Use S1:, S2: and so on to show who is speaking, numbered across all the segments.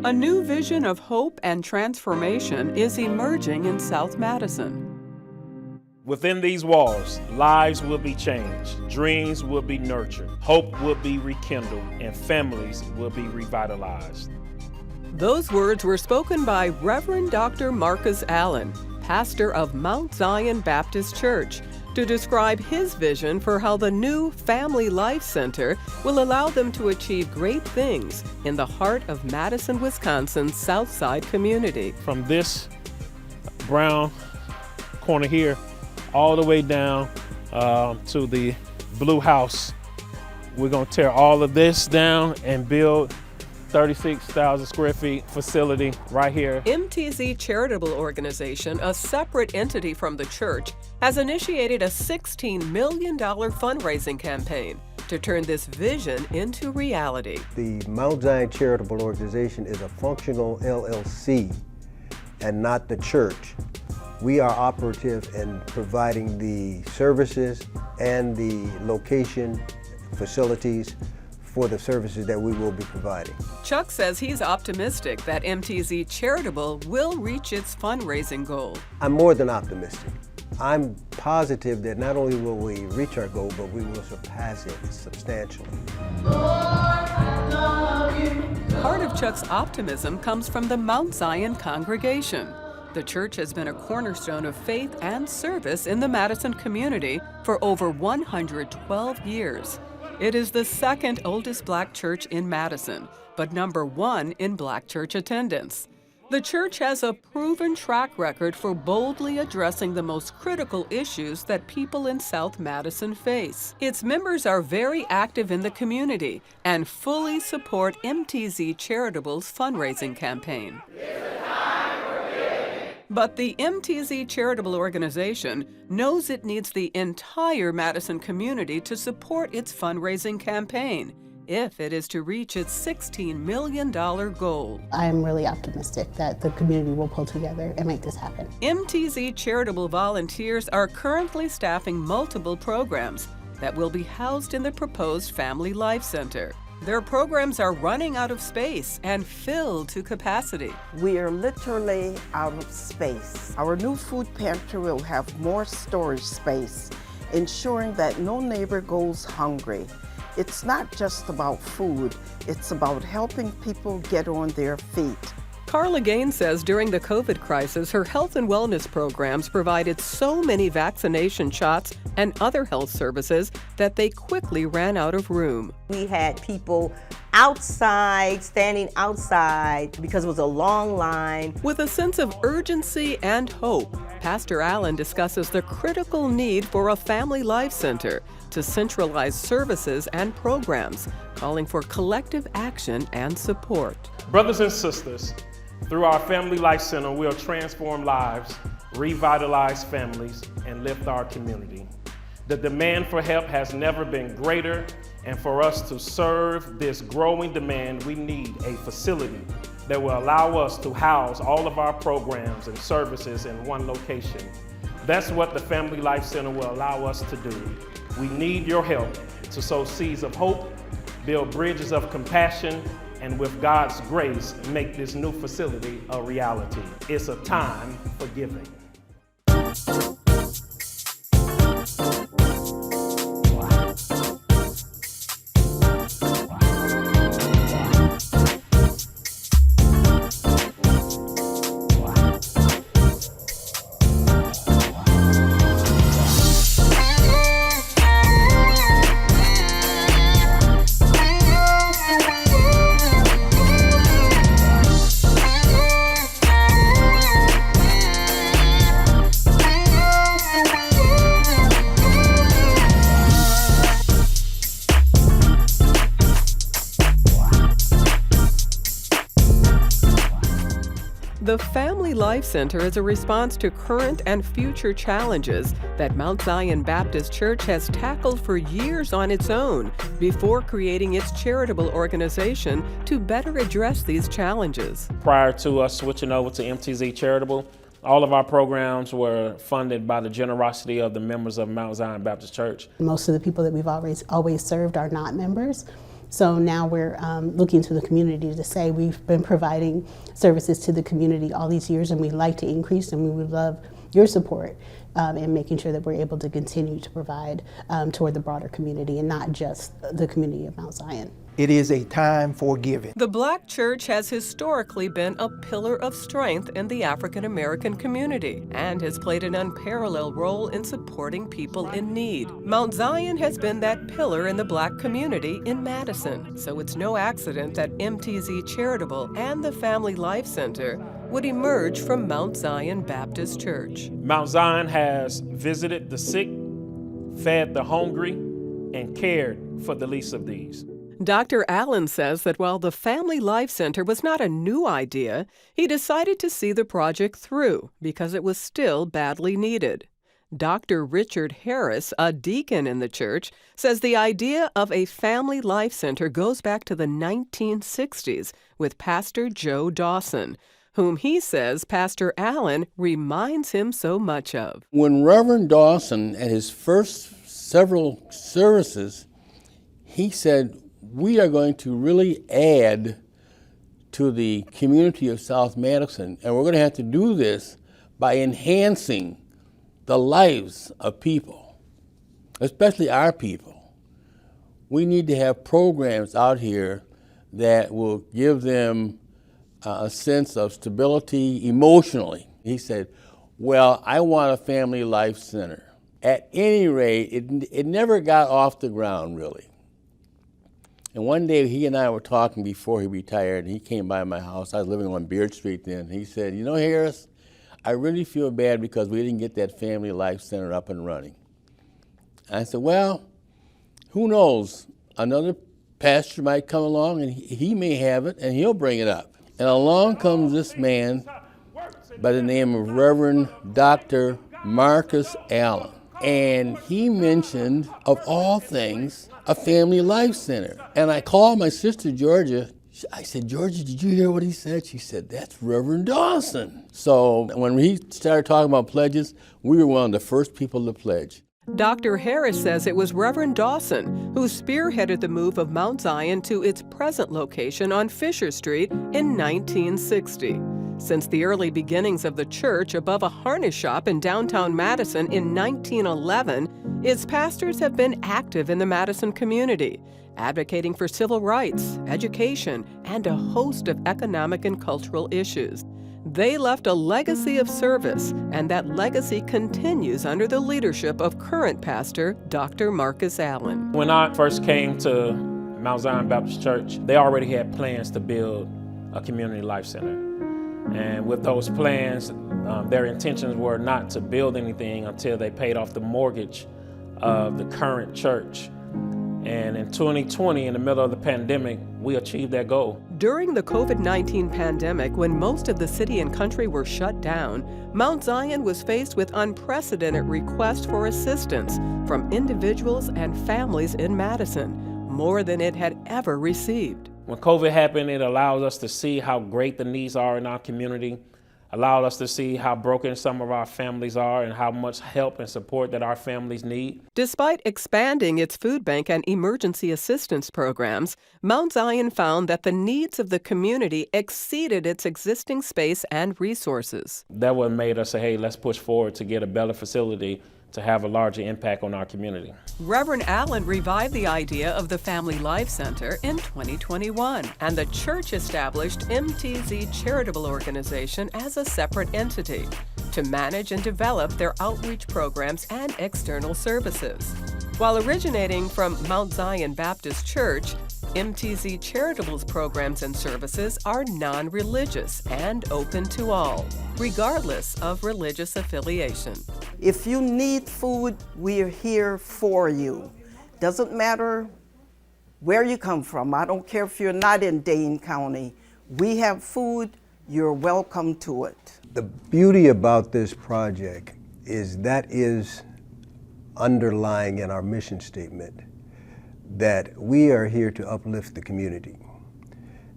S1: A new vision of hope and transformation is emerging in South Madison.
S2: Within these walls, lives will be changed, dreams will be nurtured, hope will be rekindled, and families will be revitalized.
S1: Those words were spoken by Reverend Dr. Marcus Allen, pastor of Mount Zion Baptist Church, to describe his vision for how the new Family Life Center will allow them to achieve great things in the heart of Madison, Wisconsin's southside community.
S2: From this brown corner here, all the way down to the blue house, we're gonna tear all of this down and build 36,000 square feet facility right here.
S1: MTZ Charitable Organization, a separate entity from the church, has initiated a $16 million fundraising campaign to turn this vision into reality.
S3: The Mount Zion Charitable Organization is a functional LLC and not the church. We are operative in providing the services and the location, facilities for the services that we will be providing.
S1: Chuck says he's optimistic that MTZ Charitable will reach its fundraising goal.
S3: I'm more than optimistic. I'm positive that not only will we reach our goal, but we will surpass it substantially.
S1: Part of Chuck's optimism comes from the Mount Zion congregation. The church has been a cornerstone of faith and service in the Madison community for over 112 years. It is the second oldest Black church in Madison, but #1 in Black church attendance. The church has a proven track record for boldly addressing the most critical issues that people in South Madison face. Its members are very active in the community and fully support MTZ Charitable's fundraising campaign. But the MTZ Charitable Organization knows it needs the entire Madison community to support its fundraising campaign if it is to reach its $16 million goal.
S4: I am really optimistic that the community will pull together and make this happen.
S1: MTZ Charitable volunteers are currently staffing multiple programs that will be housed in the proposed Family Life Center. Their programs are running out of space and filled to capacity.
S5: We are literally out of space. Our new food pantry will have more storage space, ensuring that no neighbor goes hungry. It's not just about food, it's about helping people get on their feet.
S1: Carla Gaines says during the COVID crisis, her health and wellness programs provided so many vaccination shots and other health services that they quickly ran out of room.
S6: We had people outside, standing outside because it was a long line.
S1: With a sense of urgency and hope, Pastor Allen discusses the critical need for a family life center to centralize services and programs, calling for collective action and support.
S2: Brothers and sisters, through our Family Life Center, we'll transform lives, revitalize families, and lift our community. The demand for help has never been greater, and for us to serve this growing demand, we need a facility that will allow us to house all of our programs and services in one location. That's what the Family Life Center will allow us to do. We need your help to sow seeds of hope, build bridges of compassion, and with God's grace, make this new facility a reality. It's a time for giving.
S1: The Family Life Center is a response to current and future challenges that Mount Zion Baptist Church has tackled for years on its own before creating its charitable organization to better address these challenges.
S2: Prior to us switching over to MTZ Charitable, all of our programs were funded by the generosity of the members of Mount Zion Baptist Church.
S4: Most of the people that we've always served are not members. So now we're looking to the community to say we've been providing services to the community all these years and we'd like to increase, and we would love your support in making sure that we're able to continue to provide toward the broader community and not just the community of Mount Zion.
S7: It is a time for giving.
S1: The Black church has historically been a pillar of strength in the African American community and has played an unparalleled role in supporting people in need. Mount Zion has been that pillar in the Black community in Madison, so it's no accident that MTZ Charitable and the Family Life Center would emerge from Mount Zion Baptist Church.
S2: Mount Zion has visited the sick, fed the hungry, and cared for the least of these.
S1: Dr. Allen says that while the Family Life Center was not a new idea, he decided to see the project through because it was still badly needed. Dr. Richard Harris, a deacon in the church, says the idea of a Family Life Center goes back to the 1960s with Pastor Joe Dawson, whom he says Pastor Allen reminds him so much of.
S8: When Reverend Dawson, at his first several services, he said, we are going to really add to the community of South Madison, and we're going to have to do this by enhancing the lives of people, especially our people. We need to have programs out here that will give them a sense of stability emotionally. He said, well, I want a Family Life Center. At any rate, it never got off the ground, really. And one day he and I were talking before he retired, and he came by my house. I was living on Beard Street then. He said, you know, Harris, I really feel bad because we didn't get that Family Life Center up and running. I said, well, who knows? Another pastor might come along and he may have it and he'll bring it up. And along comes this man by the name of Reverend Dr. Marcus Allen. And he mentioned, of all things, a Family Life Center. And I called my sister Georgia. I said, Georgia, did you hear what he said? She said, that's Reverend Dawson. So when he started talking about pledges, we were one of the first people to pledge.
S1: Dr. Harris says it was Reverend Dawson who spearheaded the move of Mount Zion to its present location on Fisher Street in 1960. Since the early beginnings of the church above a harness shop in downtown Madison in 1911, its pastors have been active in the Madison community, advocating for civil rights, education, and a host of economic and cultural issues. They left a legacy of service, and that legacy continues under the leadership of current pastor Dr. Marcus Allen.
S2: When I first came to Mount Zion Baptist Church, they already had plans to build a community life center. And with those plans, their intentions were not to build anything until they paid off the mortgage of the current church. And in 2020, in the middle of the pandemic, we achieved that goal.
S1: During the COVID-19 pandemic, when most of the city and country were shut down, Mount Zion was faced with unprecedented requests for assistance from individuals and families in Madison, more than it had ever received.
S2: When COVID happened, it allowed us to see how great the needs are in our community, allowed us to see how broken some of our families are and how much help and support that our families need.
S1: Despite expanding its food bank and emergency assistance programs, Mount Zion found that the needs of the community exceeded its existing space and resources.
S2: That what made us say, hey, let's push forward to get a better facility to have a larger impact on our community.
S1: Reverend Allen revived the idea of the Family Life Center in 2021, and the church established MTZ Charitable Organization as a separate entity to manage and develop their outreach programs and external services. While originating from Mount Zion Baptist Church, MTZ Charitable's programs and services are non-religious and open to all, regardless of religious affiliation.
S5: If you need food, we're here for you. Doesn't matter where you come from. I don't care if you're not in Dane County. We have food, you're welcome to it.
S3: The beauty about this project is that is underlying in our mission statement, that we are here to uplift the community.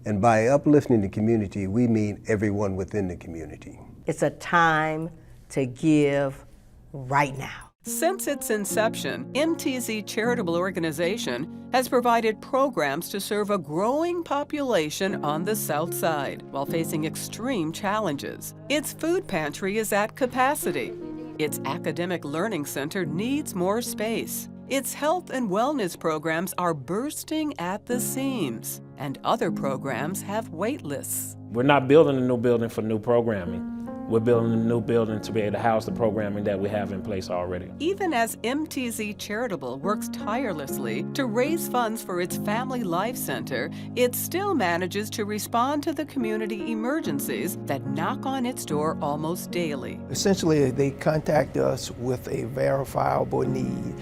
S3: And by uplifting the community, we mean everyone within the community.
S6: It's a time to give right now.
S1: Since its inception, MTZ Charitable Organization has provided programs to serve a growing population on the South Side while facing extreme challenges. Its food pantry is at capacity. Its academic learning center needs more space. Its health and wellness programs are bursting at the seams, and other programs have wait lists.
S2: We're not building a new building for new programming. We're building a new building to be able to house the programming that we have in place already.
S1: Even as MTZ Charitable works tirelessly to raise funds for its Family Life Center, it still manages to respond to the community emergencies that knock on its door almost daily.
S7: Essentially, they contact us with a verifiable need.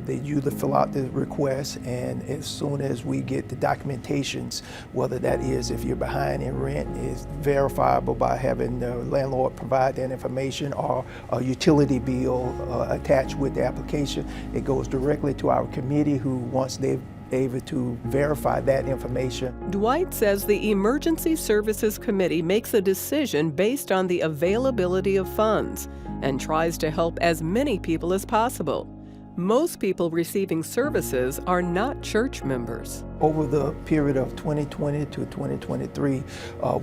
S7: They usually fill out the request, and as soon as we get the documentations, whether that is if you're behind in rent, is verifiable by having the landlord provide that information, or a utility bill attached with the application. It goes directly to our committee, who, once they've able to verify that information.
S1: Dwight says the Emergency Services Committee makes a decision based on the availability of funds and tries to help as many people as possible. Most people receiving services are not church members.
S7: Over the period of 2020 to 2023,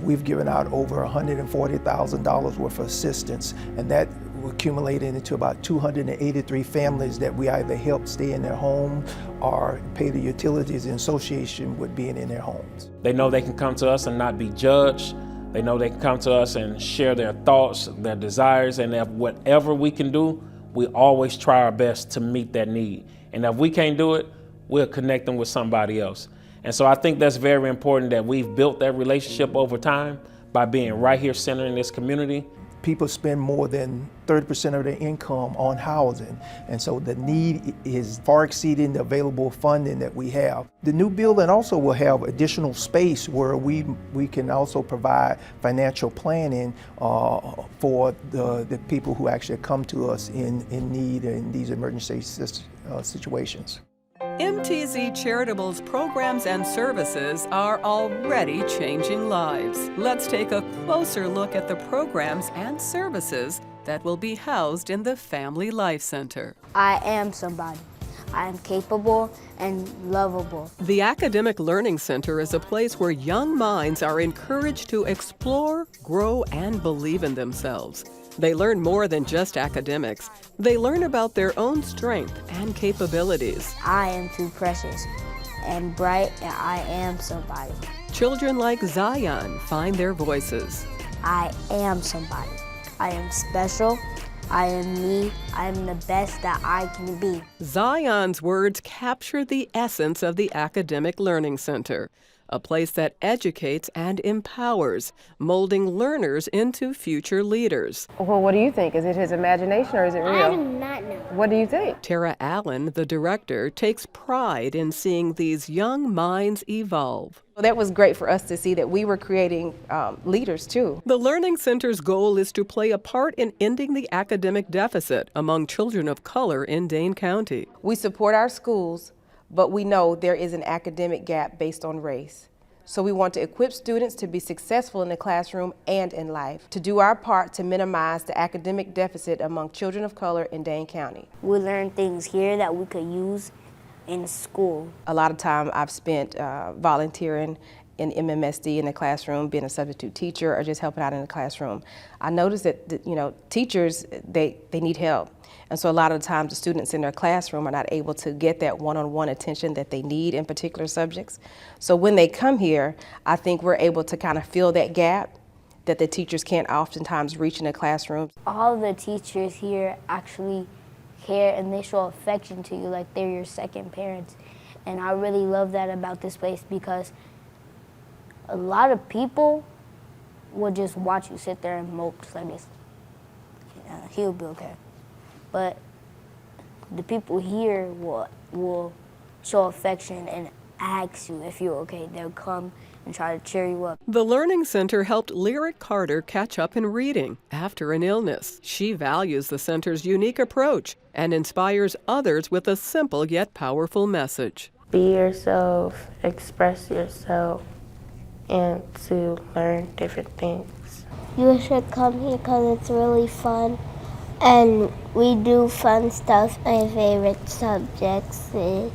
S7: we've given out over $140,000 worth of assistance, and that accumulated into about 283 families that we either help stay in their home or pay the utilities in association with being in their homes.
S2: They know they can come to us and not be judged. They know they can come to us and share their thoughts, their desires, and if whatever we can do, we always try our best to meet that need. And if we can't do it, we'll connect them with somebody else. And so I think that's very important that we've built that relationship over time by being right here centered in this community.
S7: People spend more than 30% of their income on housing, and so the need is far exceeding the available funding that we have. The new building also will have additional space where we can also provide financial planning for the people who actually come to us in need in these emergency situations.
S1: MTZ Charitable's programs and services are already changing lives. Let's take a closer look at the programs and services that will be housed in the Family Life Center.
S9: I am somebody. I am capable and lovable.
S1: The Academic Learning Center is a place where young minds are encouraged to explore, grow, and believe in themselves. They learn more than just academics. They learn about their own strength and capabilities.
S9: I am too precious and bright, and I am somebody.
S1: Children like Zion find their voices.
S9: I am somebody. I am special. I am me. I am the best that I can be.
S1: Zion's words capture the essence of the Academic Learning Center, a place that educates and empowers, molding learners into future leaders.
S10: Well, what do you think? Is it his imagination or is it real?
S9: I do not know.
S10: What do you think?
S1: Tara Allen, the director, takes pride in seeing these young minds evolve.
S10: Well, that was great for us to see that we were creating leaders too.
S1: The Learning Center's goal is to play a part in ending the academic deficit among children of color in Dane County.
S10: We support our schools, but we know there is an academic gap based on race. So we want to equip students to be successful in the classroom and in life, to do our part to minimize the academic deficit among children of color in Dane County.
S9: We learn things here that we could use in school.
S10: A lot of time I've spent volunteering in MMSD in the classroom, being a substitute teacher or just helping out in the classroom. I noticed that teachers, they need help. And so a lot of the times the students in their classroom are not able to get that one-on-one attention that they need in particular subjects. So when they come here, I think we're able to kind of fill that gap that the teachers can't oftentimes reach in the classroom.
S9: All the teachers here actually care and they show affection to you like they're your second parents. And I really love that about this place because a lot of people will just watch you sit there and mope just like this. He'll be okay. But the people here will show affection and ask you if you're okay. They'll come and try to cheer you up.
S1: The Learning Center helped Lyric Carter catch up in reading after an illness. She values the center's unique approach and inspires others with a simple yet powerful message.
S11: Be yourself, express yourself, and to learn different things.
S9: You should come here because it's really fun And we do fun stuff. My favorite subjects is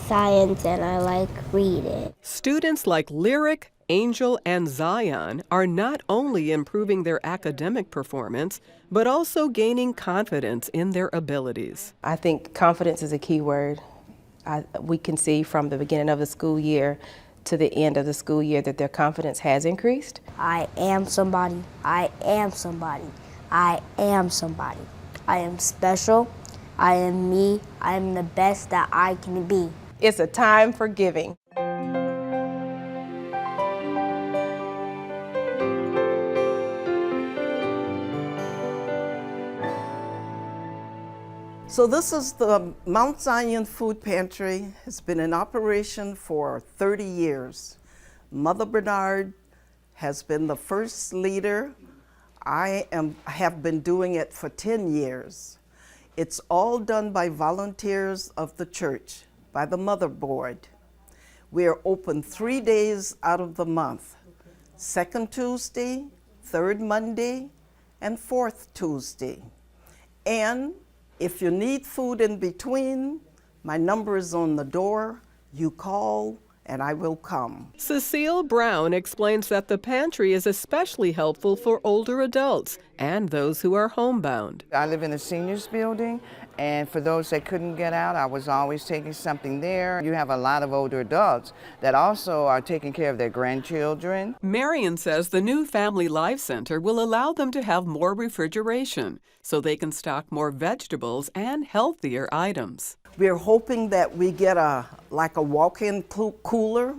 S9: science, and I like reading.
S1: Students like Lyric, Angel, and Zion are not only improving their academic performance, but also gaining confidence in their abilities.
S10: I think confidence is a key word. We can see from the beginning of the school year to the end of the school year that their confidence has increased.
S9: I am somebody. I am somebody. I am somebody. I am special. I am me. I am the best that I can be.
S10: It's a time for giving.
S5: So this is the Mount Zion Food Pantry. It's been in operation for 30 years. Mother Bernard has been the first leader. I have been doing it for 10 years. It's all done by volunteers of the church, by the Mother Board. We are open 3 days out of the month, second Tuesday, third Monday, and fourth Tuesday. And if you need food in between, my number is on the door. You call and I will come.
S1: Cecile Brown explains that the pantry is especially helpful for older adults and those who are homebound.
S12: I live in a seniors building, and for those that couldn't get out, I was always taking something there. You have a lot of older adults that also are taking care of their grandchildren.
S1: Marion says the new Family Life Center will allow them to have more refrigeration so they can stock more vegetables and healthier items.
S5: We're hoping that we get a walk-in cooler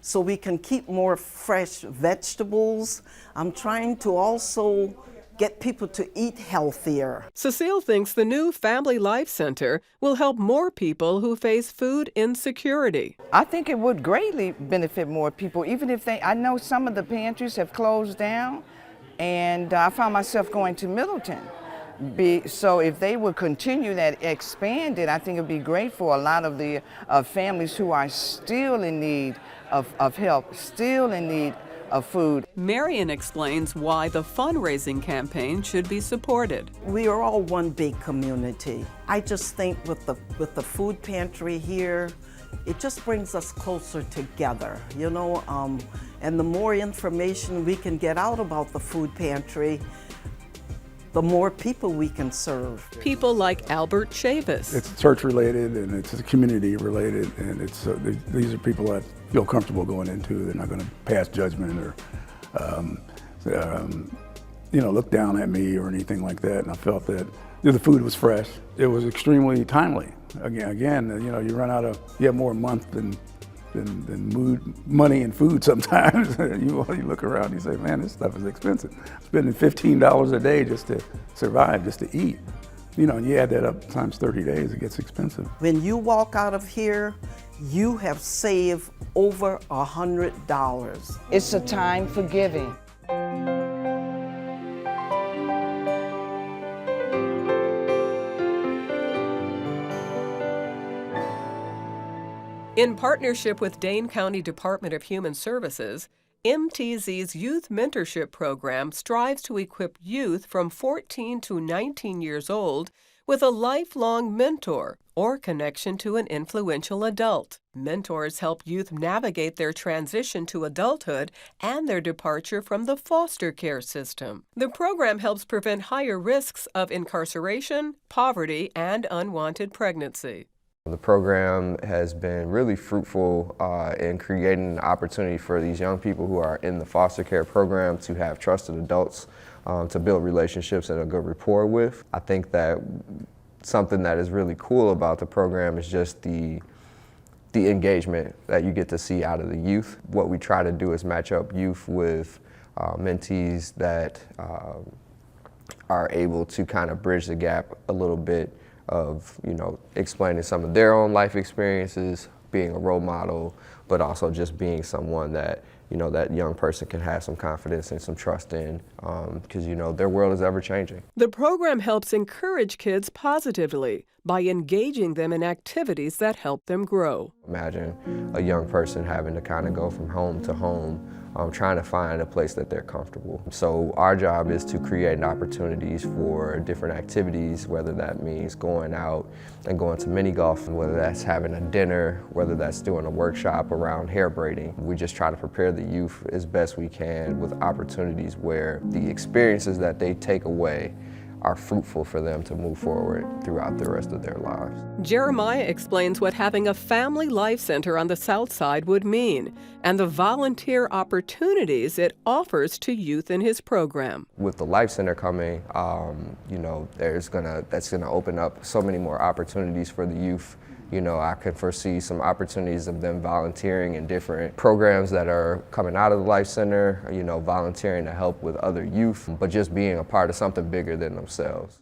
S5: so we can keep more fresh vegetables. I'm trying to also get people to eat healthier.
S1: Cecile thinks the new Family Life Center will help more people who face food insecurity.
S12: I think it would greatly benefit more people, even if I know some of the pantries have closed down, and I found myself going to Middleton. So if they would continue that expanded, I think it would be great for a lot of the families who are still in need of help, still in need of food.
S1: Marion explains why the fundraising campaign should be supported.
S5: We are all one big community. I just think with the food pantry here, it just brings us closer together, you know, and the more information we can get out about the food pantry, the more people we can serve.
S1: People like Albert Chavis.
S13: It's church related and it's community related, and these are people that feel comfortable going into. They're not going to pass judgment or look down at me or anything like that. And I felt that the food was fresh. It was extremely timely. Again, you run out of, you have more a month than money and food sometimes. You look around and you say, man, this stuff is expensive. Spending $15 a day just to survive, just to eat. And you add that up times 30 days, it gets expensive.
S5: When you walk out of here, you have saved over $100.
S12: It's a time for giving.
S1: In partnership with Dane County Department of Human Services, MTZ's Youth Mentorship Program strives to equip youth from 14 to 19 years old with a lifelong mentor or connection to an influential adult. Mentors help youth navigate their transition to adulthood and their departure from the foster care system. The program helps prevent higher risks of incarceration, poverty, and unwanted pregnancy.
S14: The program has been really fruitful in creating an opportunity for these young people who are in the foster care program to have trusted adults to build relationships and a good rapport with. I think that something that is really cool about the program is just the engagement that you get to see out of the youth. What we try to do is match up youth with mentees that are able to kind of bridge the gap a little bit of, explaining some of their own life experiences, being a role model, but also just being someone that, that young person can have some confidence and some trust in, because, their world is ever changing.
S1: The program helps encourage kids positively by engaging them in activities that help them grow.
S14: Imagine a young person having to kind of go from home to home, trying to find a place that they're comfortable. So our job is to create opportunities for different activities, whether that means going out and going to mini golf, whether that's having a dinner, whether that's doing a workshop around hair braiding. We just try to prepare the youth as best we can with opportunities where the experiences that they take away are fruitful for them to move forward throughout the rest of their lives.
S1: Jeremiah explains what having a family life center on the south side would mean and the volunteer opportunities it offers to youth in his program.
S14: With the life center coming, that's gonna open up so many more opportunities for the youth. I can foresee some opportunities of them volunteering in different programs that are coming out of the Life Center, volunteering to help with other youth, but just being a part of something bigger than themselves.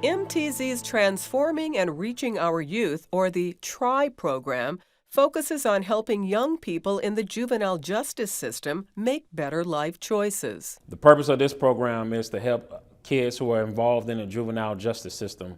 S1: MTZ's Transforming and Reaching Our Youth, or the TRY program, focuses on helping young people in the juvenile justice system make better life choices.
S2: The purpose of this program is to help kids who are involved in the juvenile justice system.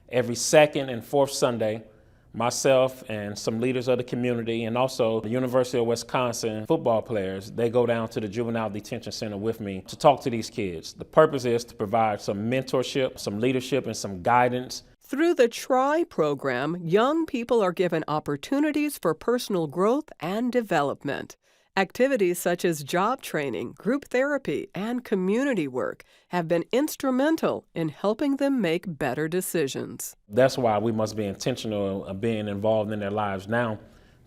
S2: Every second and fourth Sunday, myself and some leaders of the community and also the University of Wisconsin football players, they go down to the juvenile detention center with me to talk to these kids. The purpose is to provide some mentorship, some leadership, and some guidance.
S1: Through the TRY program, young people are given opportunities for personal growth and development. Activities such as job training, group therapy, and community work have been instrumental in helping them make better decisions.
S2: That's why we must be intentional of being involved in their lives now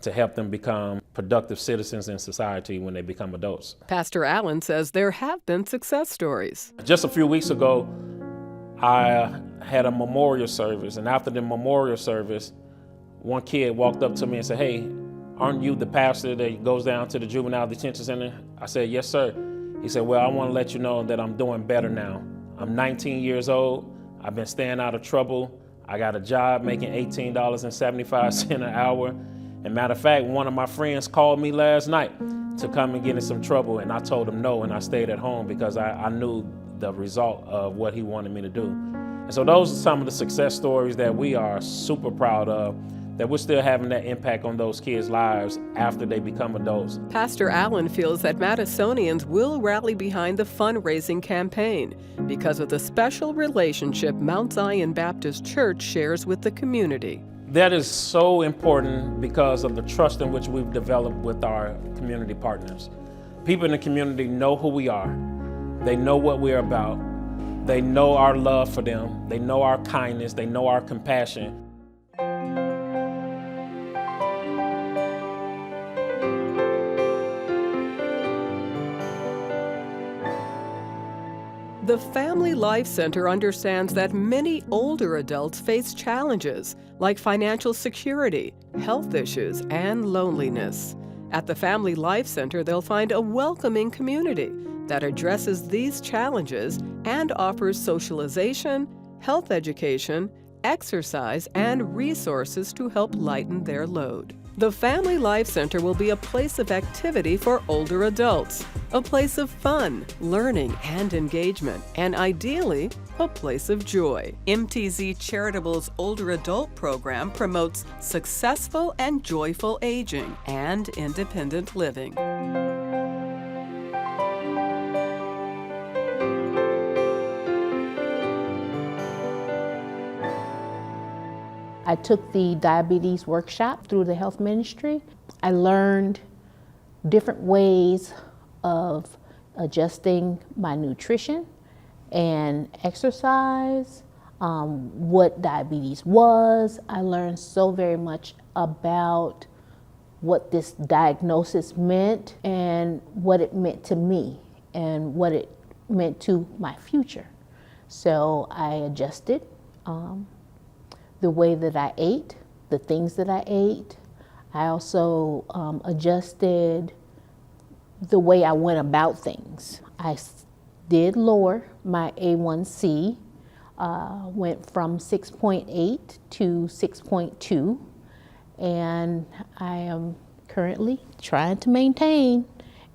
S2: to help them become productive citizens in society when they become adults.
S1: Pastor Allen says there have been success stories.
S2: Just a few weeks ago, I had a memorial service, and after the memorial service, one kid walked up to me and said, "Hey, aren't you the pastor that goes down to the juvenile detention center?" I said, "Yes, sir." He said, "Well, I want to let you know that I'm doing better now. I'm 19 years old. I've been staying out of trouble. I got a job making $18.75 an hour. And matter of fact, one of my friends called me last night to come and get in some trouble, and I told him no, and I stayed at home because I knew the result of what he wanted me to do." And so those are some of the success stories that we are super proud of, that we're still having that impact on those kids' lives after they become adults.
S1: Pastor Allen feels that Madisonians will rally behind the fundraising campaign because of the special relationship Mount Zion Baptist Church shares with the community.
S2: That is so important because of the trust in which we've developed with our community partners. People in the community know who we are. They know what we're about. They know our love for them. They know our kindness. They know our compassion.
S1: The Family Life Center understands that many older adults face challenges like financial security, health issues, and loneliness. At the Family Life Center, they'll find a welcoming community that addresses these challenges and offers socialization, health education, exercise, and resources to help lighten their load. The Family Life Center will be a place of activity for older adults, a place of fun, learning, and engagement, and ideally, a place of joy. MTZ Charitable's older adult program promotes successful and joyful aging and independent living.
S15: I took the diabetes workshop through the health ministry. I learned different ways of adjusting my nutrition and exercise, what diabetes was. I learned so very much about what this diagnosis meant and what it meant to me and what it meant to my future. So I adjusted the way that I ate, the things that I ate. I also adjusted the way I went about things. I did lower my A1C, went from 6.8 to 6.2, and I am currently trying to maintain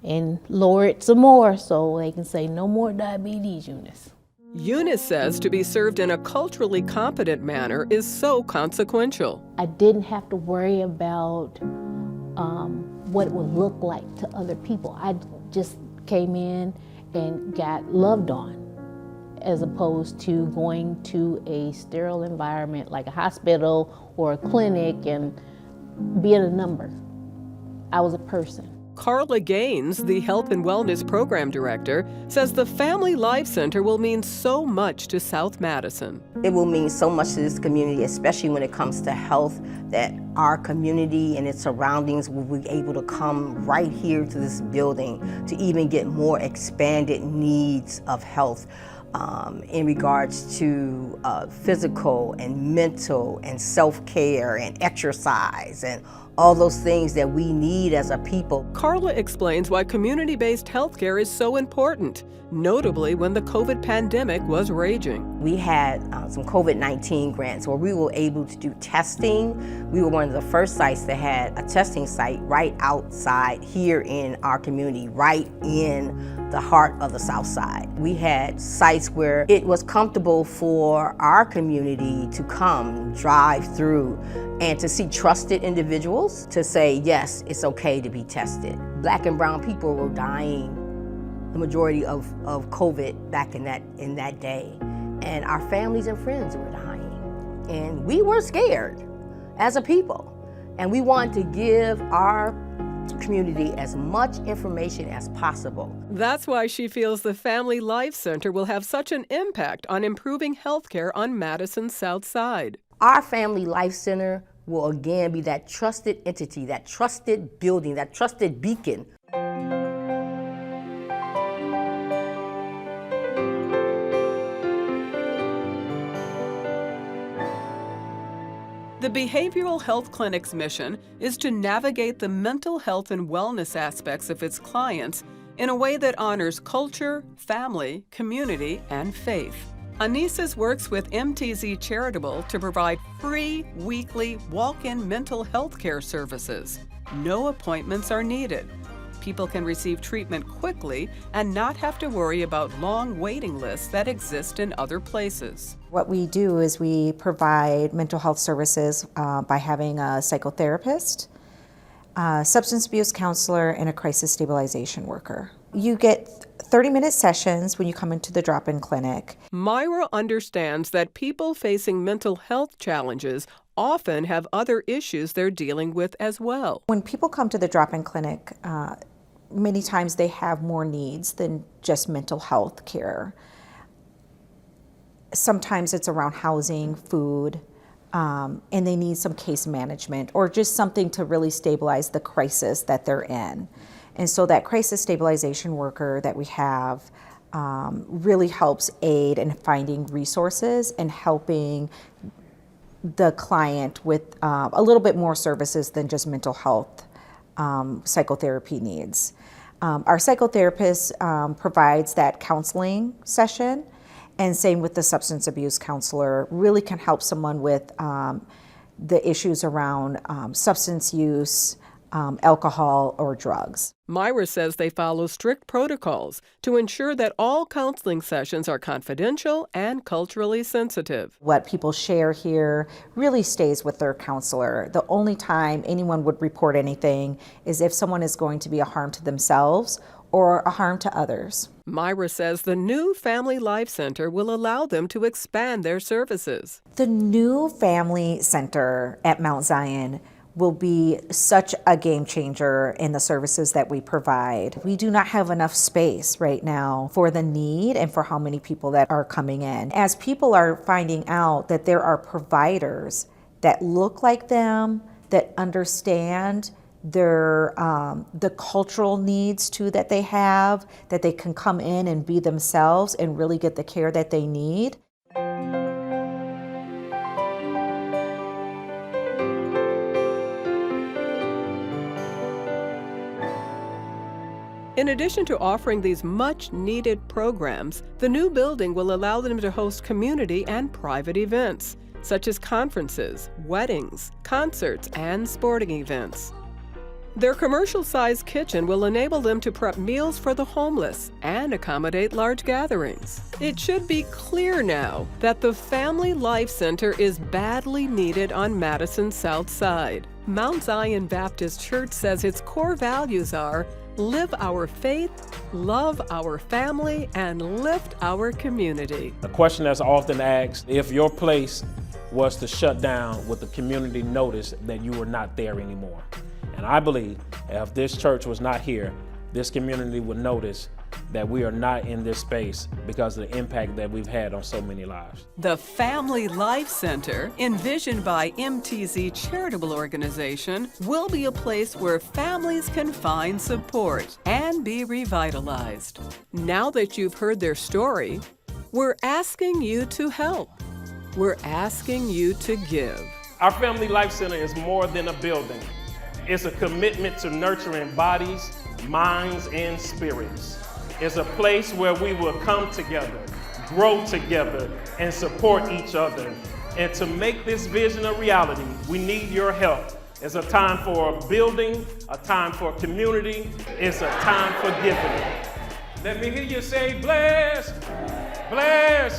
S15: and lower it some more so they can say no more diabetes, Eunice.
S1: Eunice says to be served in a culturally competent manner is so consequential.
S15: I didn't have to worry about what it would look like to other people. I just came in and got loved on, as opposed to going to a sterile environment like a hospital or a clinic and being a number. I was a person.
S1: Carla Gaines, the Health and Wellness Program Director, says the Family Life Center will mean so much to South Madison.
S6: It will mean so much to this community, especially when it comes to health, that our community and its surroundings will be able to come right here to this building to even get more expanded needs of health in regards to physical and mental and self-care and exercise and all those things that we need as a people.
S1: Carla explains why community-based healthcare is so important, notably when the COVID pandemic was raging.
S6: We had some COVID-19 grants where we were able to do testing. We were one of the first sites that had a testing site right outside here in our community, right in the heart of the South Side. We had sites where it was comfortable for our community to come, drive through, and to see trusted individuals to say, yes, it's okay to be tested. Black and brown people were dying, the majority of COVID back in that day. And our families and friends were dying. And we were scared as a people. And we wanted to give our community as much information as possible.
S1: That's why she feels the Family Life Center will have such an impact on improving healthcare on Madison's South Side.
S6: Our Family Life Center will again be that trusted entity, that trusted building, that trusted beacon.
S1: The Behavioral Health Clinic's mission is to navigate the mental health and wellness aspects of its clients in a way that honors culture, family, community, and faith. Anisas works with MTZ Charitable to provide free weekly walk-in mental health care services. No appointments are needed. People can receive treatment quickly and not have to worry about long waiting lists that exist in other places.
S16: What we do is we provide mental health services by having a psychotherapist, a substance abuse counselor, and a crisis stabilization worker. You get 30-minute sessions when you come into the drop-in clinic.
S1: Myra understands that people facing mental health challenges often have other issues they're dealing with as well.
S16: When people come to the drop-in clinic, many times they have more needs than just mental health care. Sometimes it's around housing, food, and they need some case management or just something to really stabilize the crisis that they're in. And so that crisis stabilization worker that we have really helps aid in finding resources and helping the client with a little bit more services than just mental health psychotherapy needs. Our psychotherapist provides that counseling session, and same with the substance abuse counselor, really can help someone with the issues around substance use, alcohol, or drugs.
S1: Myra says they follow strict protocols to ensure that all counseling sessions are confidential and culturally sensitive.
S16: What people share here really stays with their counselor. The only time anyone would report anything is if someone is going to be a harm to themselves or a harm to others.
S1: Myra says the new Family Life Center will allow them to expand their services.
S16: The new Family Center at Mount Zion will be such a game changer in the services that we provide. We do not have enough space right now for the need and for how many people that are coming in. As people are finding out that there are providers that look like them, that understand their the cultural needs too that they have, that they can come in and be themselves and really get the care that they need.
S1: In addition to offering these much-needed programs, the new building will allow them to host community and private events, such as conferences, weddings, concerts, and sporting events. Their commercial-sized kitchen will enable them to prep meals for the homeless and accommodate large gatherings. It should be clear now that the Family Life Center is badly needed on Madison's south side. Mount Zion Baptist Church says its core values are live our faith, love our family, and lift our community.
S2: A question that's often asked, if your place was to shut down, would the community notice that you were not there anymore? And I believe if this church was not here, this community would notice that we are not in this space because of the impact that we've had on so many lives.
S1: The Family Life Center, envisioned by MTZ Charitable Organization, will be a place where families can find support and be revitalized. Now that you've heard their story, we're asking you to help. We're asking you to give.
S2: Our Family Life Center is more than a building. It's a commitment to nurturing bodies, minds, and spirits. It's a place where we will come together, grow together, and support each other. And to make this vision a reality, we need your help. It's a time for building, a time for community. It's a time for giving. Let me hear you say, bless, bless,